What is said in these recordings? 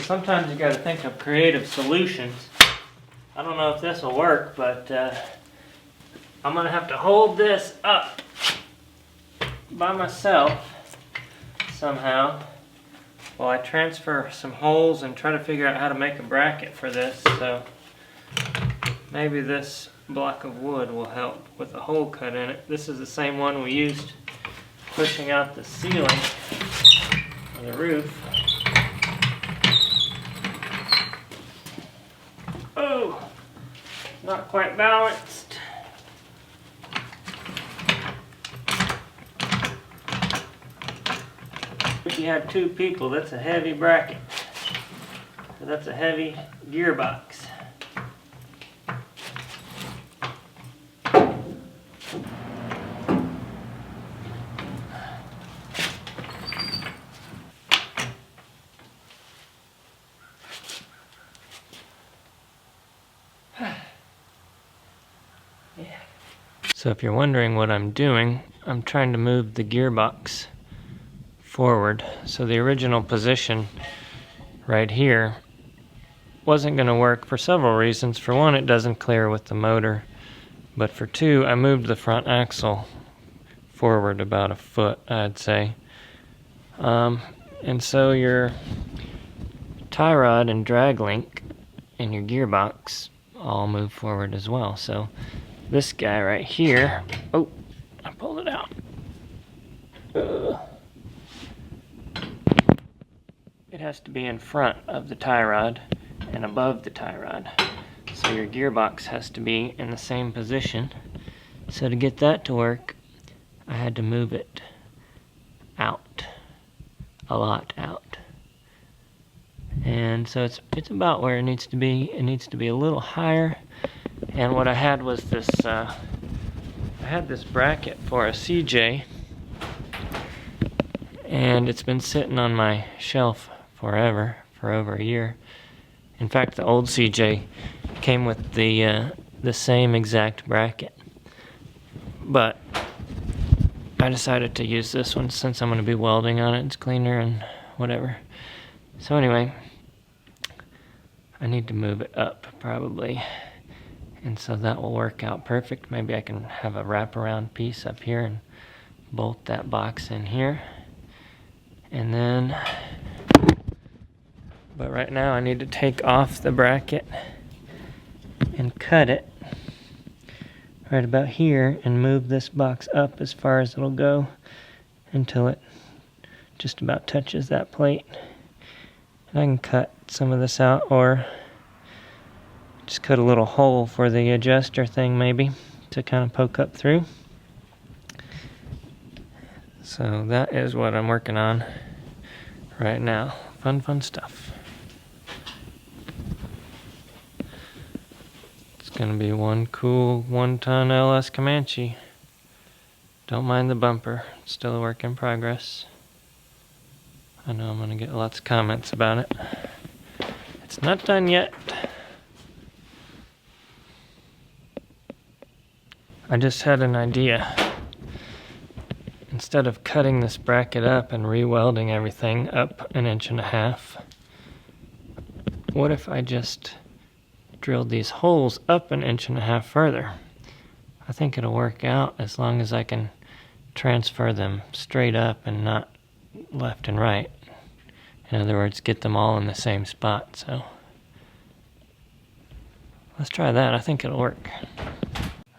Sometimes you got to think of creative solutions. I don't know if this will work, but I'm going to have to hold this up by myself somehow while I transfer some holes and try to figure out how to make a bracket for this. So maybe this block of wood will help with a hole cut in it. This is the same one we used pushing out the ceiling on the roof. Oh, not quite balanced. If you have two people, that's a heavy bracket. So that's a heavy gearbox. So if you're wondering what I'm doing, I'm trying to move the gearbox forward. So the original position right here wasn't going to work for several reasons. For one, it doesn't clear with the motor. But for two, I moved the front axle forward about a foot, I'd say. And so your tie rod and drag link and your gearbox all move forward as well. So this guy right here, oh, I pulled it out. It has to be in front of the tie rod and above the tie rod. So your gearbox has to be in the same position. So to get that to work, I had to move it out, a lot out. And so it's about where it needs to be. It needs to be a little higher. And what I had was this, I had this bracket for a CJ, and it's been sitting on my shelf forever, for over a year. In fact, the old CJ came with the same exact bracket, but I decided to use this one since I'm going to be welding on it. It's cleaner and whatever. So anyway, I need to move it up probably. And so that will work out perfect. Maybe I can have a wraparound piece up here and bolt that box in here. And then, but right now I need to take off the bracket and cut it right about here and move this box up as far as it'll go until it just about touches that plate. And I can cut some of this out, or just cut a little hole for the adjuster thing maybe to kind of poke up through. So that is what I'm working on right now. Fun stuff. It's gonna be one cool 1-ton LS Comancheep. Don't mind the bumper, it's still a work in progress. I know I'm gonna get lots of comments about it. It's not done yet. I just had an idea. Instead of cutting this bracket up and re-welding everything up 1.5 inches, what if I just drilled these holes up 1.5 inches further? I think it'll work out as long as I can transfer them straight up and not left and right. In other words, get them all in the same spot. So let's try that. I think it'll work.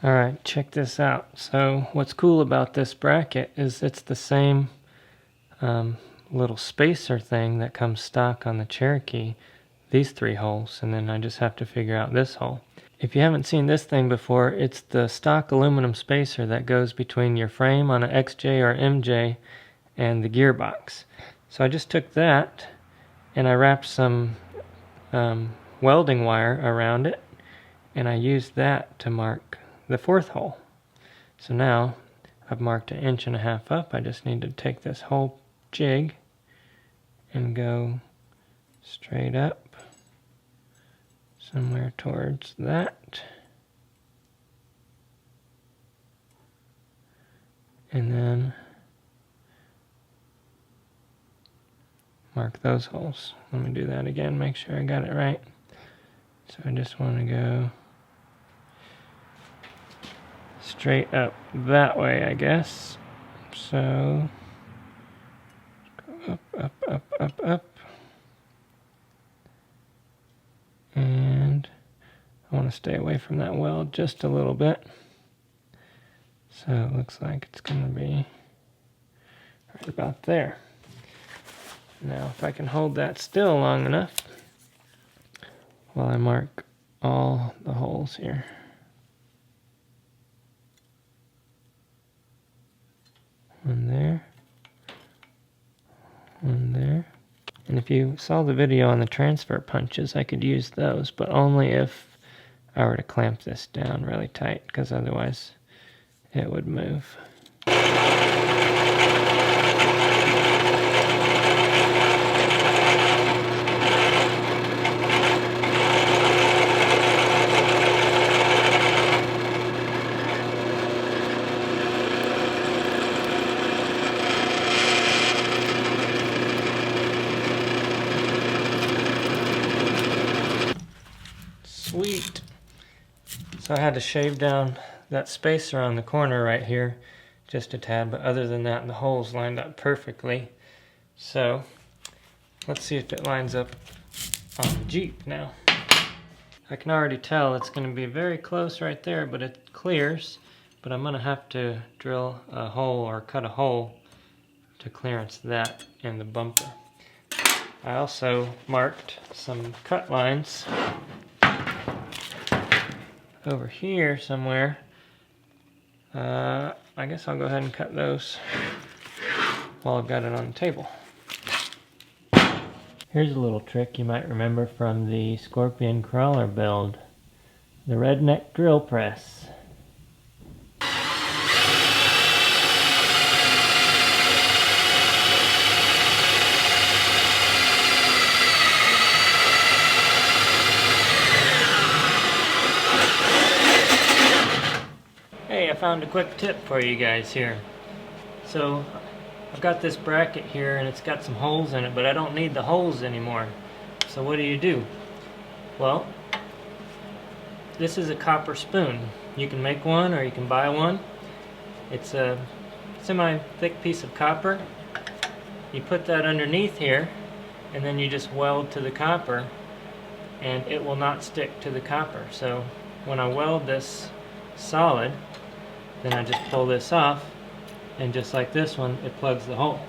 Alright, check this out. So what's cool about this bracket is it's the same little spacer thing that comes stock on the Cherokee, these 3 holes, and then I just have to figure out this hole. If you haven't seen this thing before, it's the stock aluminum spacer that goes between your frame on an XJ or MJ and the gearbox. So I just took that and I wrapped some welding wire around it, and I used that to mark the 4th hole. So now I've marked 1.5 inches up. I just need to take this whole jig and go straight up somewhere towards that, and then mark those holes. Let me do that again, make sure I got it right. So I just want to go straight up that way, I guess. So go up, up, up, up, up. And I want to stay away from that weld just a little bit. So it looks like it's going to be right about there. Now if I can hold that still long enough while I mark all the holes here. One there. One there. And if you saw the video on the transfer punches, I could use those, but only if I were to clamp this down really tight, because otherwise it would move. Sweet. So I had to shave down that spacer on the corner right here just a tad, but other than that the holes lined up perfectly. So let's see if it lines up on the Jeep now. I can already tell it's going to be very close right there, but it clears, but I'm going to have to drill a hole or cut a hole to clearance that in the bumper. I also marked some cut lines over here somewhere. I guess I'll go ahead and cut those while I've got it on the table. Here's a little trick you might remember from the Scorpion crawler build. The Redneck drill press. Hey, I found a quick tip for you guys here. So I've got this bracket here and it's got some holes in it, but I don't need the holes anymore. So what do? Well, this is a copper spoon. You can make one or you can buy one. It's a semi-thick piece of copper. You put that underneath here and then you just weld to the copper and it will not stick to the copper. So when I weld this solid, then I just pull this off, and just like this one, it plugs the hole.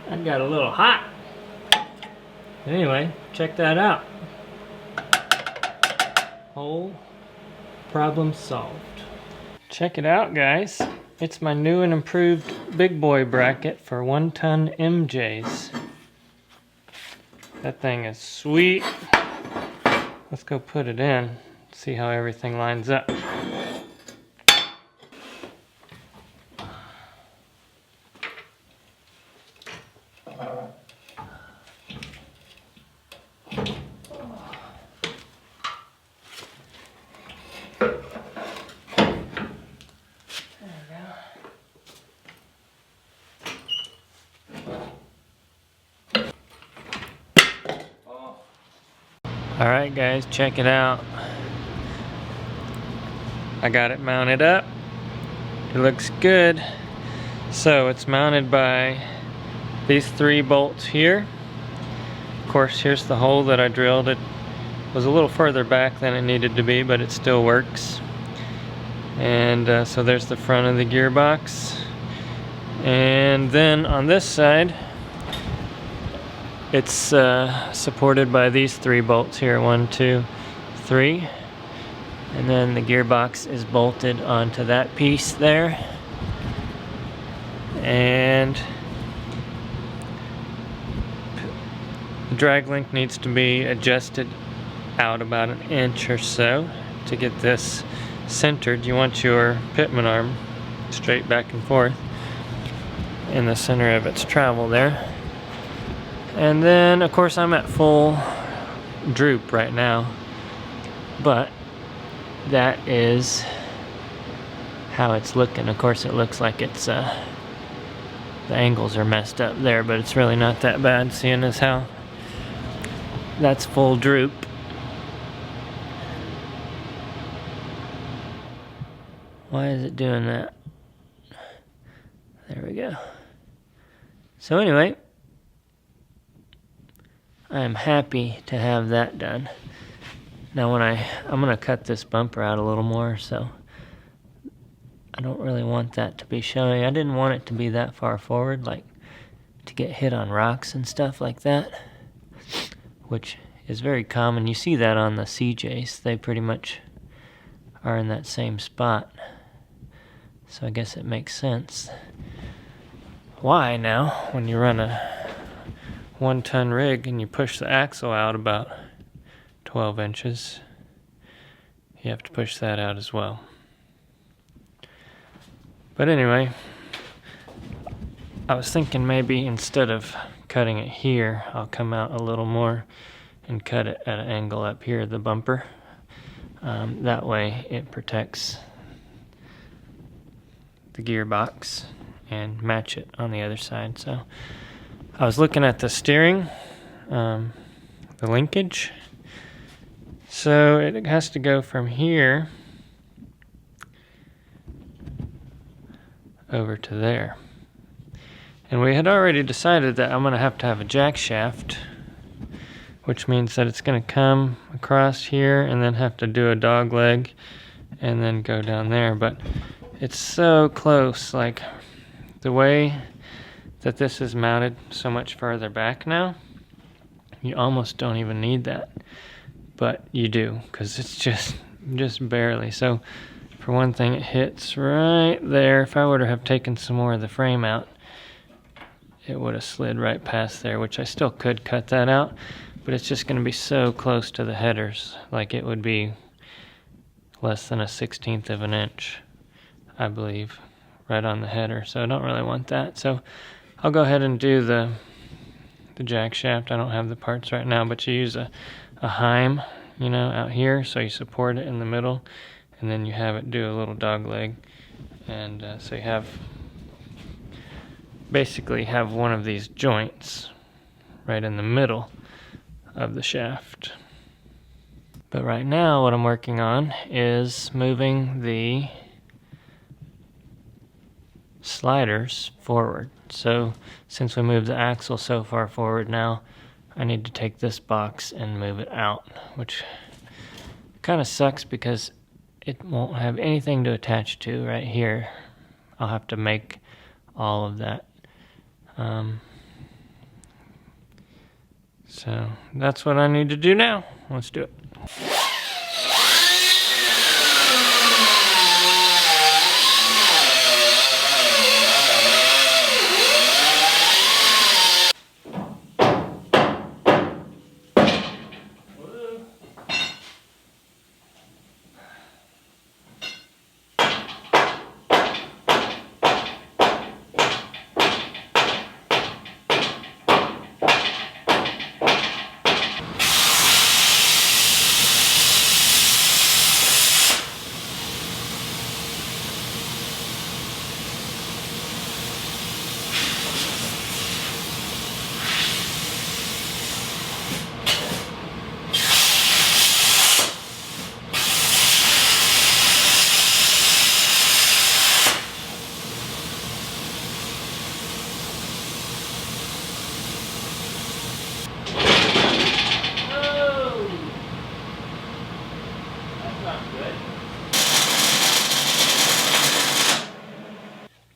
I got a little hot. Anyway, check that out. Whole problem solved. Check it out, guys. It's my new and improved big boy bracket for 1-ton MJs. That thing is sweet. Let's go put it in, see how everything lines up. Alright guys, check it out. I got it mounted up. It looks good. So it's mounted by these 3 bolts here. Of course, here's the hole that I drilled. It was a little further back than it needed to be, but it still works. And so there's the front of the gearbox. And then on this side, it's supported by these 3 bolts here, 1, 2, 3. And then the gearbox is bolted onto that piece there. And the drag link needs to be adjusted out about 1 inch or so to get this centered. You want your pitman arm straight back and forth in the center of its travel there. And then of course I'm at full droop right now, but that is how it's looking. Of course it looks like it's the angles are messed up there, but it's really not that bad, seeing as how that's full droop. Why is it doing that? There we go. So anyway, I'm happy to have that done. Now I'm gonna cut this bumper out a little more, so I don't really want that to be showing. I didn't want it to be that far forward, like to get hit on rocks and stuff like that, which is very common. You see that on the CJs. They pretty much are in that same spot. So I guess it makes sense. Why now, when you run a 1-ton rig and you push the axle out about 12 inches, you have to push that out as well. But anyway, I was thinking maybe instead of cutting it here, I'll come out a little more and cut it at an angle up here, the bumper. That way it protects the gearbox and match it on the other side. So I was looking at the steering, the linkage. So it has to go from here over to there. And we had already decided that I'm going to have a jack shaft, which means that it's going to come across here and then have to do a dog leg and then go down there. But it's so close, like the way that this is mounted so much further back now, you almost don't even need that. But you do, because it's just barely. So for one thing, it hits right there. If I were to have taken some more of the frame out, it would have slid right past there, which I still could cut that out, but it's just going to be so close to the headers, like it would be less than 1/16 of an inch, I believe, right on the header. So I don't really want that. So I'll go ahead and do the jack shaft. I don't have the parts right now, but you use a heim, you know, out here, so you support it in the middle, and then you have it do a little dog leg, and so you have basically have one of these joints right in the middle of the shaft. But right now what I'm working on is moving the sliders forward. So since we moved the axle so far forward now, I need to take this box and move it out, which kind of sucks because it won't have anything to attach to right here. I'll have to make all of that. So that's what I need to do now. Let's do it.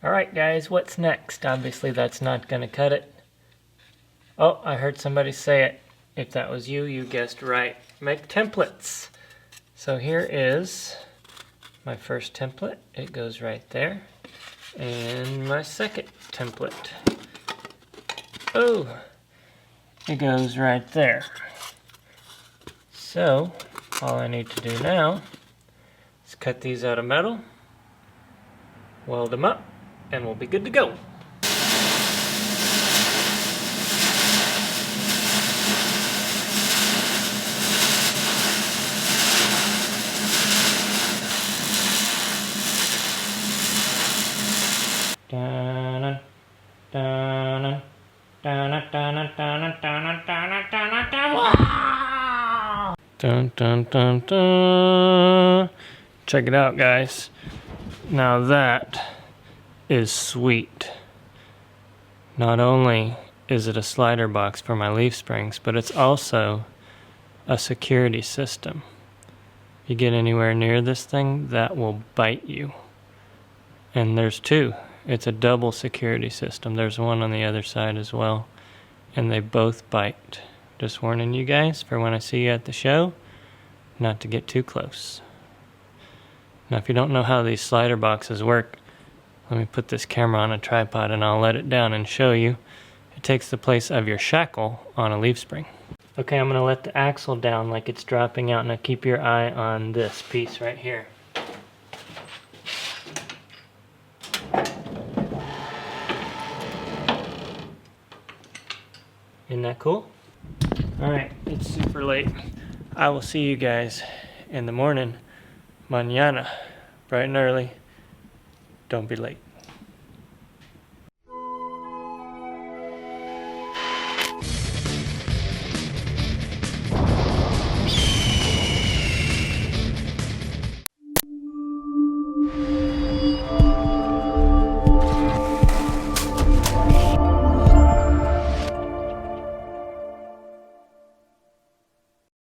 Alright guys, what's next? Obviously that's not going to cut it. Oh, I heard somebody say it. If that was you, you guessed right. Make templates. So here is my first template. It goes right there. And my second template. Oh, it goes right there. So, all I need to do now is cut these out of metal, weld them up, and we'll be good to go. Dun, dun, dun, dun. Check it out, guys. Now that is sweet. Not only is it a slider box for my leaf springs, but it's also a security system. You get anywhere near this thing, that will bite you. And there's two. It's a double security system. There's one on the other side as well. And they both bite. Just warning you guys for when I see you at the show, not to get too close. Now if you don't know how these slider boxes work, let me put this camera on a tripod and I'll let it down and show you. It takes the place of your shackle on a leaf spring. Okay, I'm going to let the axle down like it's dropping out. Now keep your eye on this piece right here. Isn't that cool? Alright, it's super late. I will see you guys in the morning. Mañana, bright and early. Don't be late.